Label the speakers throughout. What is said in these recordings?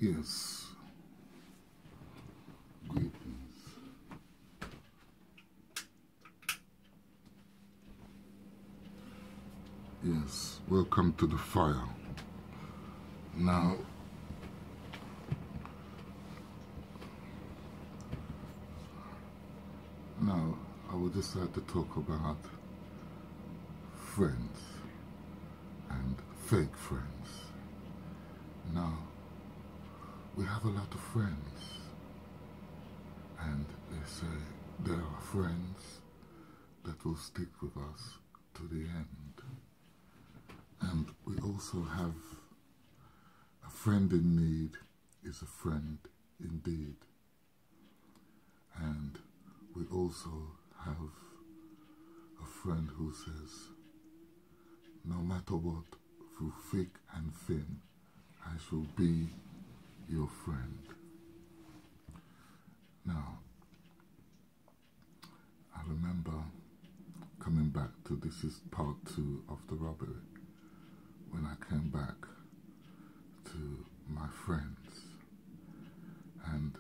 Speaker 1: Yes, greetings. Yes, welcome to the fire. Now, I would just like to talk about friends and fake friends. Now, we have a lot of friends, and they say there are friends that will stick with us to the end. And we also have a friend in need is a friend indeed. And we also have a friend who says, no matter what, through thick and thin, I shall be your friend. Now, I remember coming back to, this is part 2 of the robbery, when I came back to my friends, and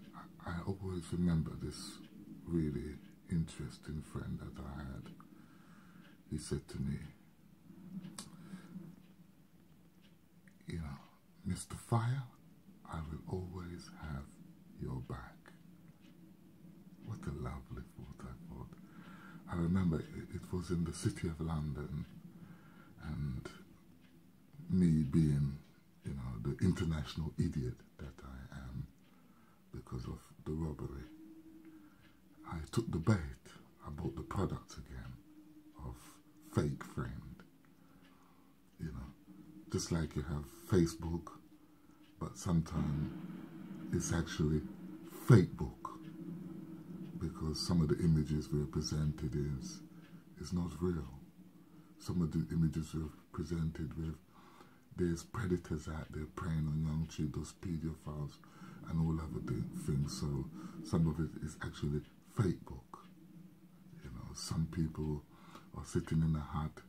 Speaker 1: I always remember this really interesting friend that I had. He said to me, you know, Mr. Fire, I will always have your back. What a lovely thought, I thought. I remember it was in the city of London, and me being, you know, the international idiot that I am because of the robbery, I took the bait. I bought the product again of fake friend. You know, just like you have Facebook, but sometimes it's actually fake book, because some of the images we're presented is not real. Some of the images we're presented with, there's predators out there preying on young children, those pedophiles and all other things. So some of it is actually fake book. You know, some people are sitting in a hut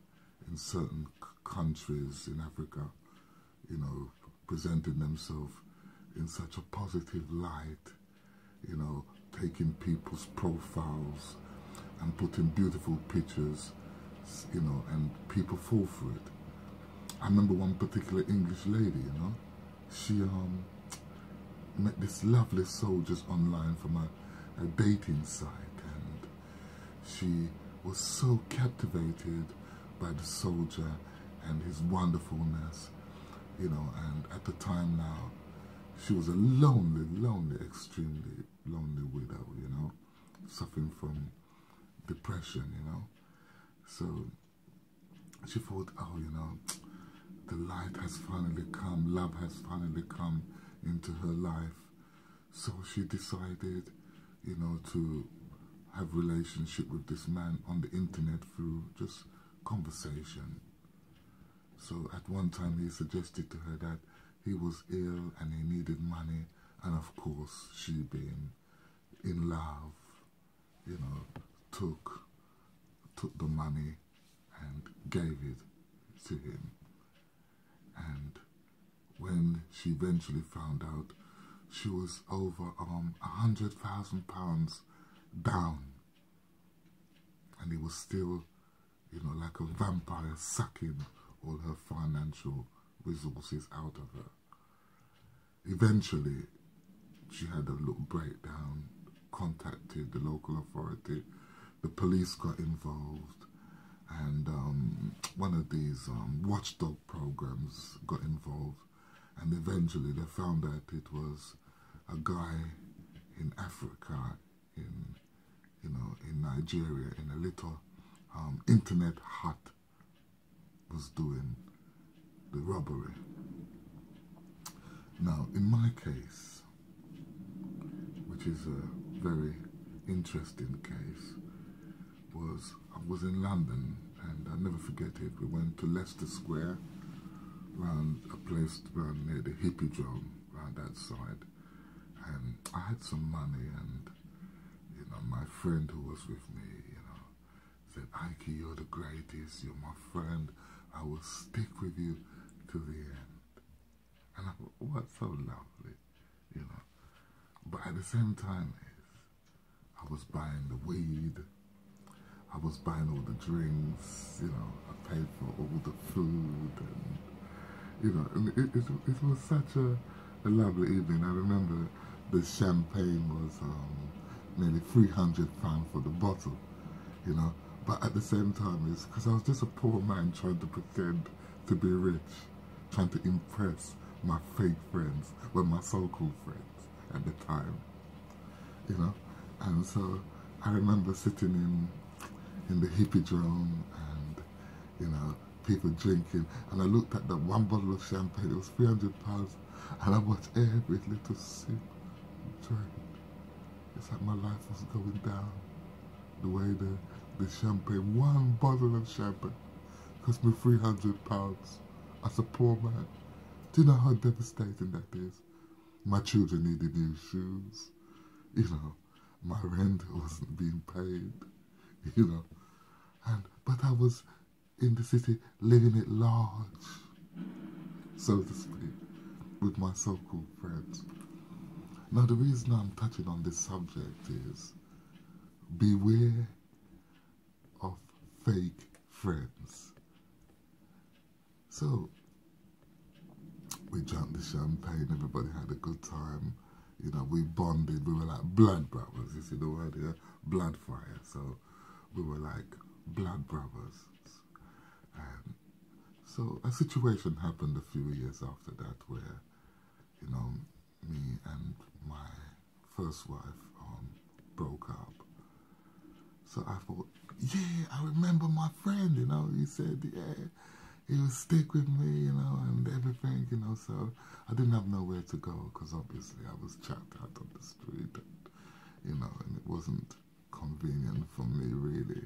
Speaker 1: in certain countries in Africa, you know, presenting themselves in such a positive light, you know, taking people's profiles and putting beautiful pictures, you know, and people fall for it. I remember one particular English lady, you know, she met this lovely soldiers online from a dating site, and she was so captivated by the soldier and his wonderfulness, you know, and at the time now, she was a lonely, extremely lonely widow, you know, suffering from depression, you know. So she thought, oh, you know, the light has finally come, love has finally come into her life. So she decided, you know, to have relationship with this man on the internet through just conversation. So at one time he suggested to her that he was ill and he needed money, and of course she, being in love, you know, took the money and gave it to him. And when she eventually found out, she was over £100,000 down, and he was still, you know, like a vampire, sucking all her financial resources out of her. Eventually, she had a little breakdown, contacted the local authority, the police got involved, and one of these watchdog programs got involved, and eventually they found that it was a guy in Africa, in, you know, in Nigeria, in a little internet hut, was doing the robbery. Now, in my case, which is a very interesting case, I was in London, and I'll never forget it. We went to Leicester Square, around a place around near the Hippodrome, around that side, and I had some money, and, you know, my friend who was with me, you know, said, Ike, you're the greatest, you're my friend, I will stick with you to the end. And I thought, what's so lovely? But at the same time, I was buying the weed, I was buying all the drinks, you know, I paid for all the food, and, you know, and it was such a lovely evening. I remember the champagne was nearly £300 for the bottle, you know, but at the same time, it's because I was just a poor man trying to pretend to be rich, trying to impress my fake friends, well, my so-called friends at the time, you know. And so I remember sitting in the hippie-drome and, you know, people drinking, and I looked at the one bottle of champagne, it was £300, and I watched every little sip drink. It's like my life was going down, the way the champagne, one bottle of champagne cost me £300 as a poor man. Do you know how devastating that is? My children needed new shoes, you know, my rent wasn't being paid, you know, but I was in the city living it large, so to speak, with my so-called friends. Now the reason I'm touching on this subject is beware of fake friends. So we drank the champagne, everybody had a good time, you know, we bonded, we were like blood brothers, you see the word here, blood fire, so we were like blood brothers. And so a situation happened a few years after that where, you know, me and my first wife broke up. So I thought, yeah, I remember my friend, you know, he said, yeah, he would stick with me, you know, and everything, you know, so I didn't have nowhere to go because obviously I was chucked out on the street, and, you know, and it wasn't convenient for me really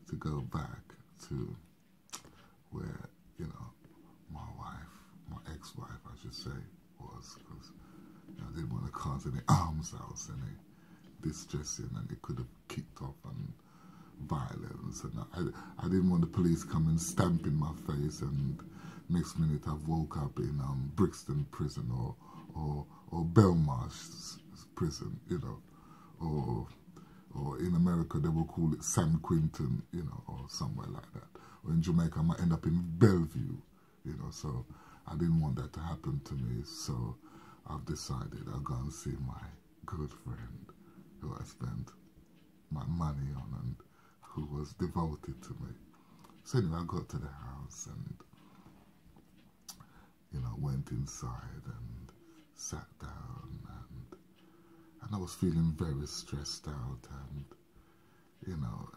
Speaker 1: to go back to where, you know, my wife, my ex-wife I should say, was, because, you know, I didn't want to cause any arms out, any distressing, and it could have kicked off and violence, and I didn't want the police coming stamping my face, and next minute I woke up in Brixton prison or Belmarsh prison, you know, or in America they will call it San Quentin, you know, or somewhere like that, or in Jamaica I might end up in Bellevue, you know. So I didn't want that to happen to me, so I've decided I'll go and see my good friend who I spent my money on and who was devoted to me. So anyway, I got to the house and, you know, went inside and sat down, and I was feeling very stressed out, and, you know,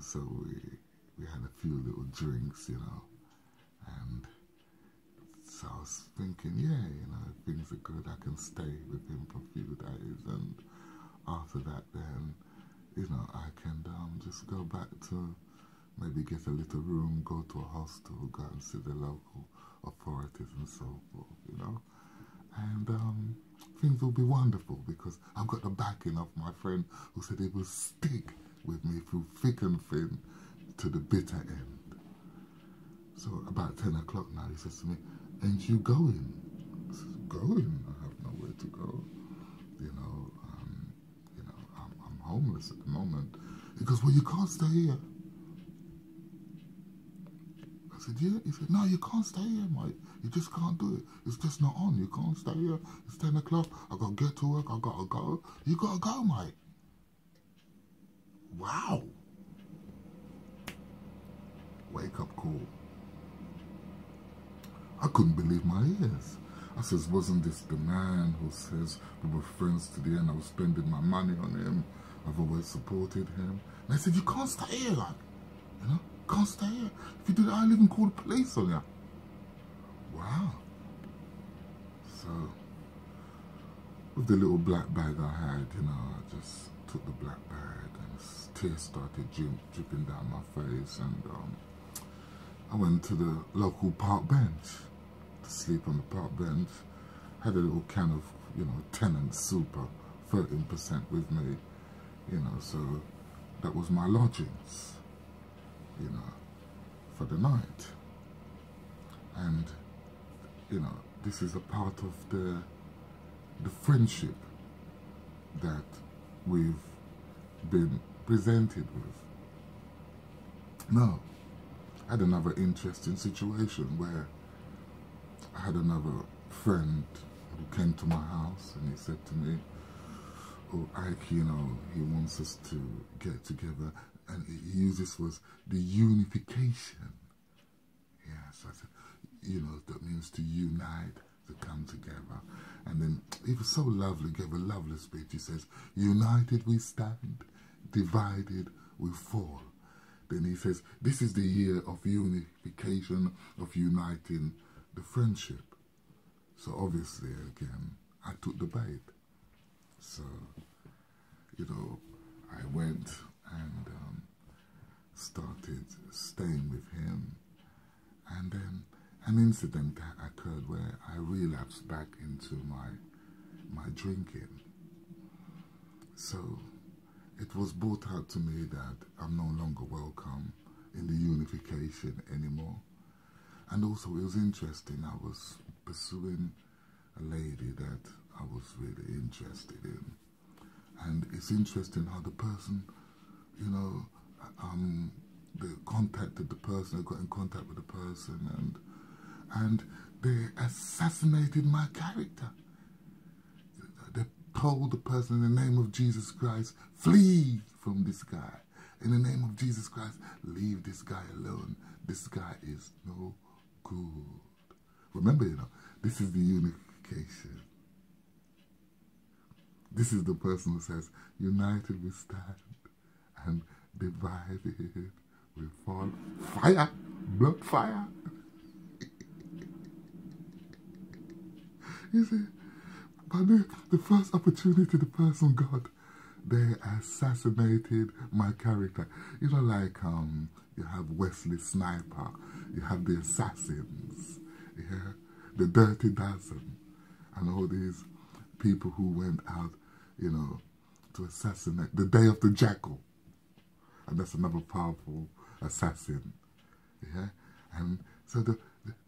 Speaker 1: so we had a few little drinks, you know, and so I was thinking, yeah, you know, if things are good, I can stay with him for a few days, and after that then, you know, I can just go back to maybe get a little room, go to a hostel, go and see the local authorities and so forth, you know. And things will be wonderful because I've got the backing of my friend who said he will stick with me through thick and thin to the bitter end. So about 10 o'clock now, he says to me, ain't you going? I said, going? I have nowhere to go, you know. I'm homeless at the moment. He goes, well, you can't stay here. I said, yeah. He said, no, you can't stay here, mate. You just can't do it. It's just not on. You can't stay here. It's 10 o'clock. I got to get to work. I got to go. You got to go, mate. Wow. Wake up call. I couldn't believe my ears. I says, wasn't this the man who says we were friends to the end? I was spending my money on him. I've always supported him. And I said, you can't stay here, like, you know, can't stay here. If you do that, I'll even call the police on you. Wow. So, with the little black bag I had, you know, I just took the black bag and tears started dripping down my face, and I went to the local park bench to sleep on the park bench. Had a little can of, you know, Tennant Super, 13% with me, you know, so that was my lodgings, you know, for the night. And, you know, this is a part of the the friendship that we've been presented with. Now, I had another interesting situation where I had another friend who came to my house and he said to me, "Oh, Ike, you know, he wants us to get together," and he used this was the unification. Yes, I said, you know, that means to unite, to come together. And then he was so lovely, gave a lovely speech. He says, "United we stand, divided we fall." Then he says, this is the year of unification, of uniting the friendship. So obviously, again, I took the bait. So, you know, I went and started staying with him. And then an incident occurred where I relapsed back into my drinking. So it was brought out to me that I'm no longer welcome in the unification anymore. And also it was interesting, I was pursuing a lady that I was really interested in. And it's interesting how the person, you know, they contacted the person, I got in contact with the person, and they assassinated my character. They told the person, in the name of Jesus Christ, flee from this guy. In the name of Jesus Christ, leave this guy alone. This guy is no good. Remember, you know, this is the unification. This is the person who says, united we stand and divided we fall. Fire, blood fire. You see, but the first opportunity the person got, they assassinated my character. You know, like you have Wesley Sniper, you have the assassins, yeah, the Dirty Dozen, and all these people who went out, you know, to assassinate the Day of the Jackal. And that's another powerful assassin, yeah? And so the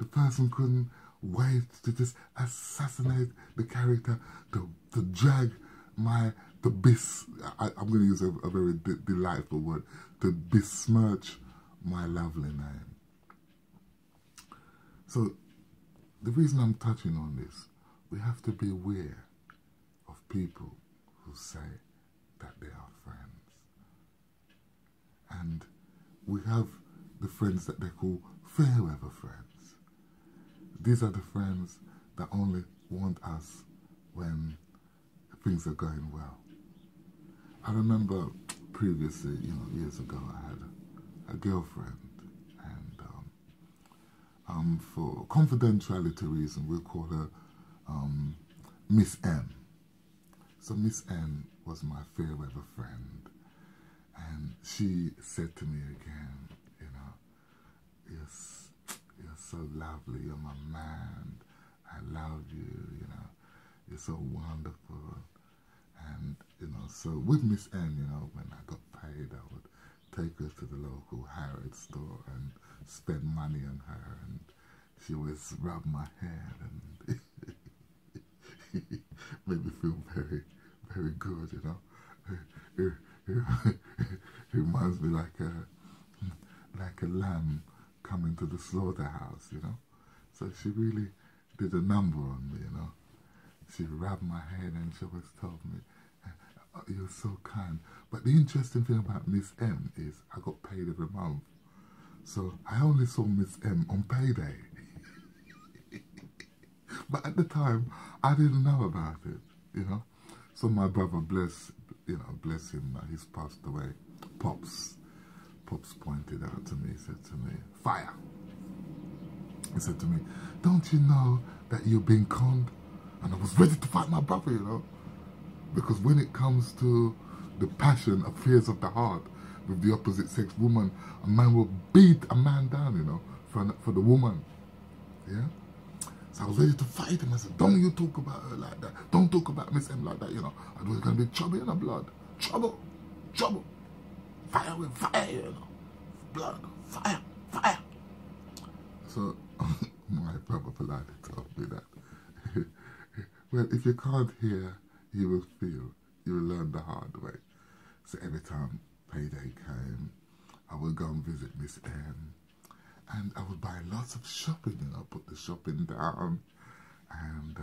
Speaker 1: person couldn't wait to just assassinate the character, to drag I'm going to use a very delightful word, to besmirch my lovely name. So the reason I'm touching on this, we have to be aware of people who say that they are friends. And we have the friends that they call fair weather friends. These are the friends that only want us when things are going well. I remember previously, you know, years ago, I had a girlfriend, and for confidentiality reasons, we'll call her Miss M. So Miss M was my fair weather friend, and she said to me again, you know, you're so lovely, you're my man, I love you, you know, you're so wonderful. And, you know, so with Miss N, you know, when I got paid, I would take her to the local Harrods store and spend money on her, and she always rubbed my hair and made me feel very, very good, you know. It reminds me like a lamb coming to the slaughterhouse, you know. So she really did a number on me, you know. She rubbed my head and she always told me, "Oh, you're so kind." But the interesting thing about Miss M is I got paid every month. So I only saw Miss M on payday. But at the time, I didn't know about it, you know. So my brother, bless him, he's passed away. Pops pointed out to me, said to me, "Fire." He said to me, "Don't you know that you're being conned?" And I was ready to fight my brother, you know. Because when it comes to the passion, affairs of the heart, with the opposite sex woman, a man will beat a man down, you know, for the woman. Yeah? So I was ready to fight him. I said, "Don't you talk about her like that. Don't talk about Miss M like that, you know. Otherwise there's going to be trouble in the blood. Trouble. Trouble. Fire with fire, you know. Blood. Fire. Fire." So my brother politely told me that, Well, if you can't hear, you will feel. You will learn the hard way. So every time payday came, I would go and visit Miss M, and I would buy lots of shopping, you know, put the shopping down, and,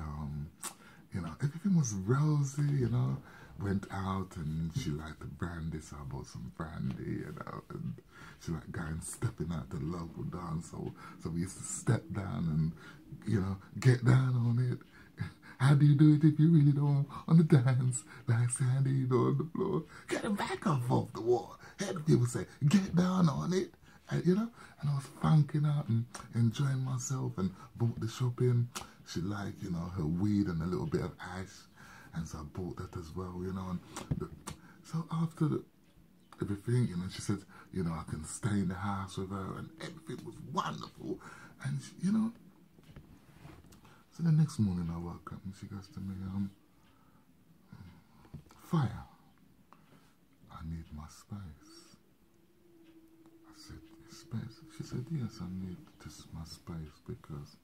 Speaker 1: you know, everything was rosy, you know. Went out and she liked the brandy, so I bought some brandy, you know, and she liked going stepping out the local dance hall, so we used to step down and, you know, get down on it. How do you do it if you really don't want to dance like Sandy, you know, on the floor? Get back off the wall. Heard people say, get down on it, and, you know, and I was funking out and enjoying myself and bought the shopping. She liked, you know, her weed and a little bit of ash. And so I bought that as well, you know. And so after everything, you know, she said, you know, I can stay in the house with her, and everything was wonderful. And, you know, so the next morning I woke up and she goes to me, Fire, I need my space. I said, space? She said, yes, I need my space because,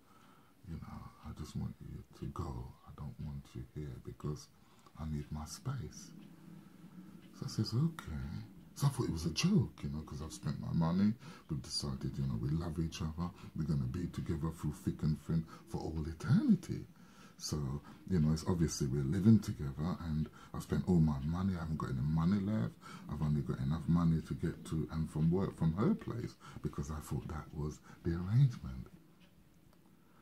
Speaker 1: you know, I just want you to go. I don't want you here because I need my space. So I says, okay. So I thought it was a joke, you know, because I've spent my money. We've decided, you know, we love each other. We're going to be together through thick and thin for all eternity. So, you know, it's obviously we're living together, and I've spent all my money. I haven't got any money left. I've only got enough money to get to and from work from her place because I thought that was the arrangement.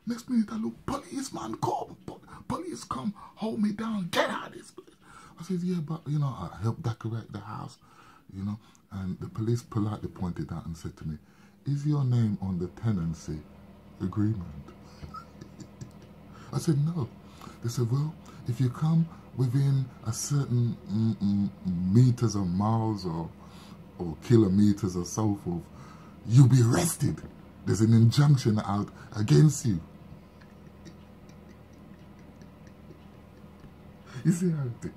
Speaker 1: Next minute, I look, policeman, come, police come, hold me down, get out of this place. I said, yeah, but, you know, I helped decorate the house, you know, and the police politely pointed out and said to me, is your name on the tenancy agreement? I said, no. They said, well, if you come within a certain meters or miles or kilometers or so forth, you'll be arrested. There's an injunction out against you. You see how it is?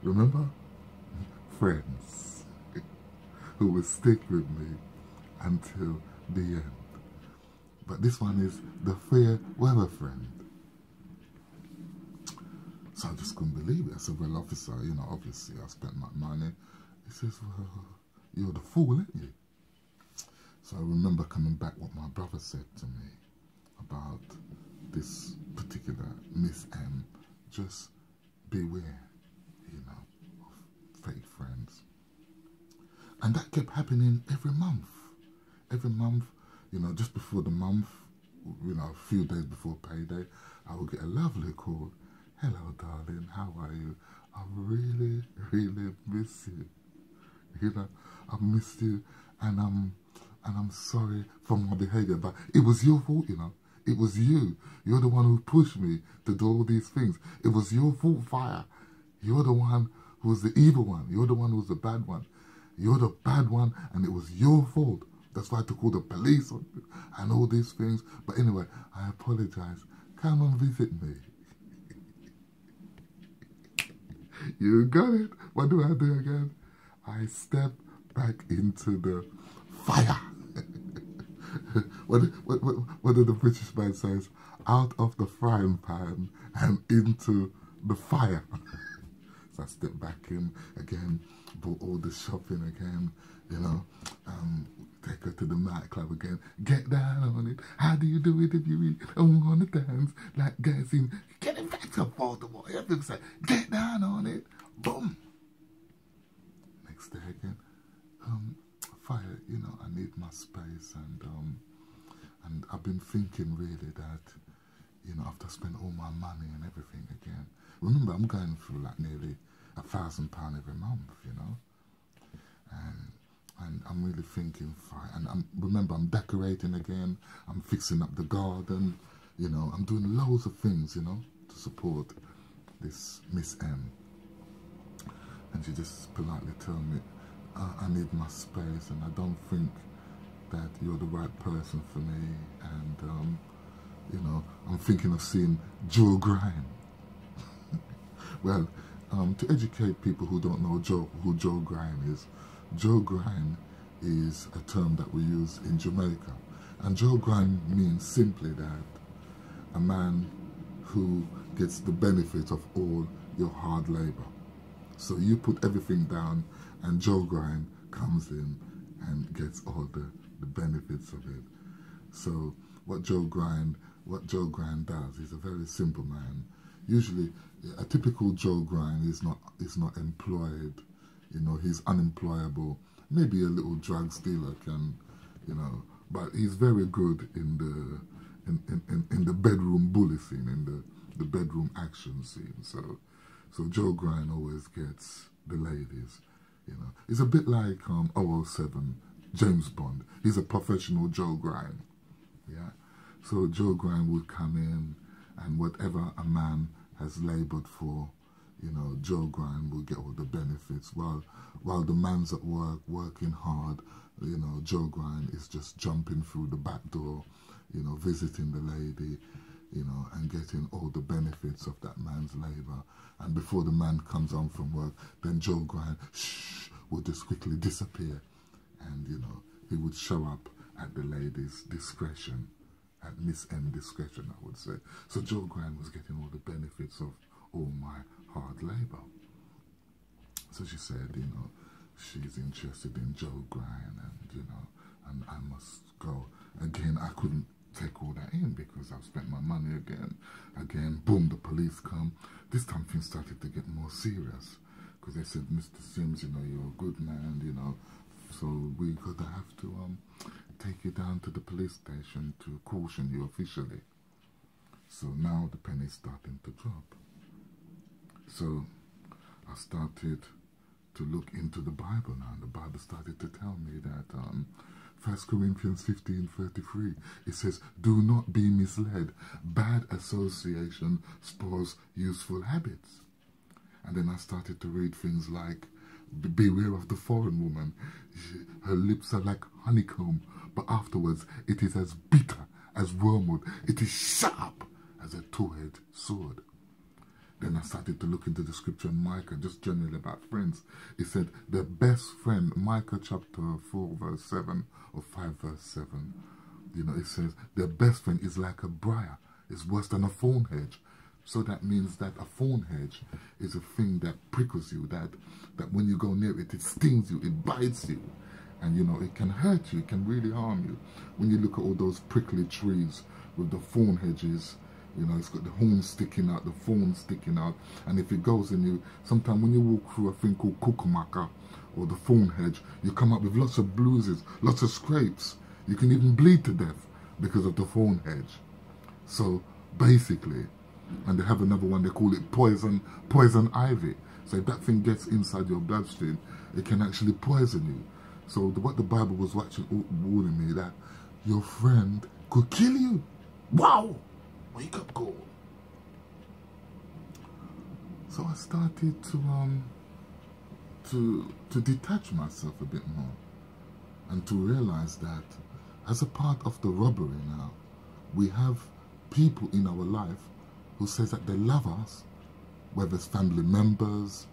Speaker 1: Remember? Friends who will stick with me until the end. But this one is the fair weather friend. So I just couldn't believe it. I said, well, officer, you know, obviously I spent my money. He says, well, you're the fool, ain't you? So I remember coming back what my brother said to me about this particular Miss M. Just beware, you know, of fake friends. And that kept happening every month. Every month, you know, just before the month, you know, a few days before payday, I would get a lovely call. Hello, darling, how are you? I really, really miss you. You know, I missed you, and I'm sorry for my behavior, but it was your fault, you know. It was you. You're the one who pushed me to do all these things. It was your fault, Fire. You're the one who was the evil one. You're the one who was the bad one. You're the bad one, and it was your fault. That's why I had to call the police on you and all these things. But anyway, I apologize. Come and visit me. You got it. What do I do again? I step back into the fire. What did the British man says? Out of the frying pan and into the fire. So I stepped back in again, bought all the shopping again, you know, take her to the nightclub again, get down on it. How do you do it if you really don't want to dance like guys in, get it back to Baltimore. Everything say, get down on it, boom. Next day again, Fire, you know, I need my space, and I've been thinking really that, you know, after I spent all my money and everything again, remember I'm going through like nearly £1,000 every month, you know, and I'm really thinking, Fire, and remember I'm decorating again, I'm fixing up the garden, you know, I'm doing loads of things, you know, to support this Miss M. And she just politely told me, I need my space, and I don't think that you're the right person for me, and you know, I'm thinking of seeing Joe Grime. Well, to educate people who don't know who Joe Grime is a term that we use in Jamaica, and Joe Grime means simply that a man who gets the benefit of all your hard labor. So you put everything down, and Joe Grind comes in and gets all the benefits of it. So what Joe Grind does, he's a very simple man. Usually, a typical Joe Grind is not employed. You know, he's unemployable. Maybe a little drug dealer can, you know, but he's very good in the bedroom bully scene, in the bedroom action scene. So Joe Grind always gets the ladies. You know, it's a bit like 007 James Bond. He's a professional Joe Grind. Yeah. So Joe Grind would come in, and whatever a man has labored for, you know, Joe Grind will get all the benefits. While the man's at work, working hard, you know, Joe Grind is just jumping through the back door, you know, visiting the lady, you know, and getting all the benefits of that man's labor. And before the man comes home from work, then Joe Grind would just quickly disappear. And, you know, he would show up at the lady's discretion, at Miss M discretion, I would say. So Joe Grind was getting all the benefits of all my hard labor. So she said, you know, she's interested in Joe Grind, and, you know, and I must go. Again, I couldn't take all that in because I've spent my money again. Again, boom, the police come. This time things started to get more serious because they said, Mr. Sims, you know, you're a good man, you know, so we're going to have to take you down to the police station to caution you officially. So now the penny's starting to drop. So I started to look into the Bible now, and the Bible started to tell me that 1 Corinthians 15:33, it says, do not be misled. Bad association spoils useful habits. And then I started to read things like, beware of the foreign woman. Her lips are like honeycomb, but afterwards it is as bitter as wormwood. It is sharp as a two-edged sword. Then I started to look into the scripture in Micah, just generally about friends. It said, the best friend, Micah chapter 4 verse 7 or 5 verse 7. You know, it says, their best friend is like a briar. It's worse than a thorn hedge. So that means that a thorn hedge is a thing that prickles you, that when you go near it, it stings you, it bites you. And, you know, it can hurt you, it can really harm you. When you look at all those prickly trees with the thorn hedges, you know, it's got the horns sticking out, the thorns sticking out. And if it goes in you, sometimes when you walk through a thing called kukumaka or the thorn hedge, you come up with lots of bruises, lots of scrapes. You can even bleed to death because of the thorn hedge. So basically, and they have another one, they call it poison ivy. So if that thing gets inside your bloodstream, it can actually poison you. So what the Bible was warning me, that your friend could kill you. Wow! Wake up call. So I started to detach myself a bit more, and to realize that as a part of the robbery now, we have people in our life who says that they love us, whether it's family members,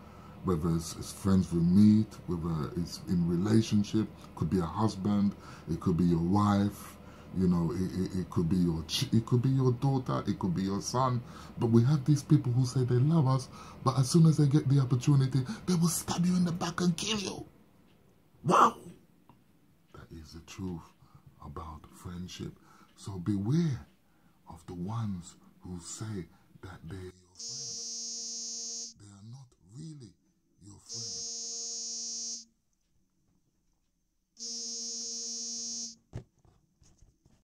Speaker 1: whether it's friends we meet, whether it's in relationship, could be a husband, it could be your wife, you know, it could be your daughter, it could be your son. But we have these people who say they love us, but as soon as they get the opportunity, they will stab you in the back and kill you. Wow! That is the truth about friendship. So beware of the ones who say that they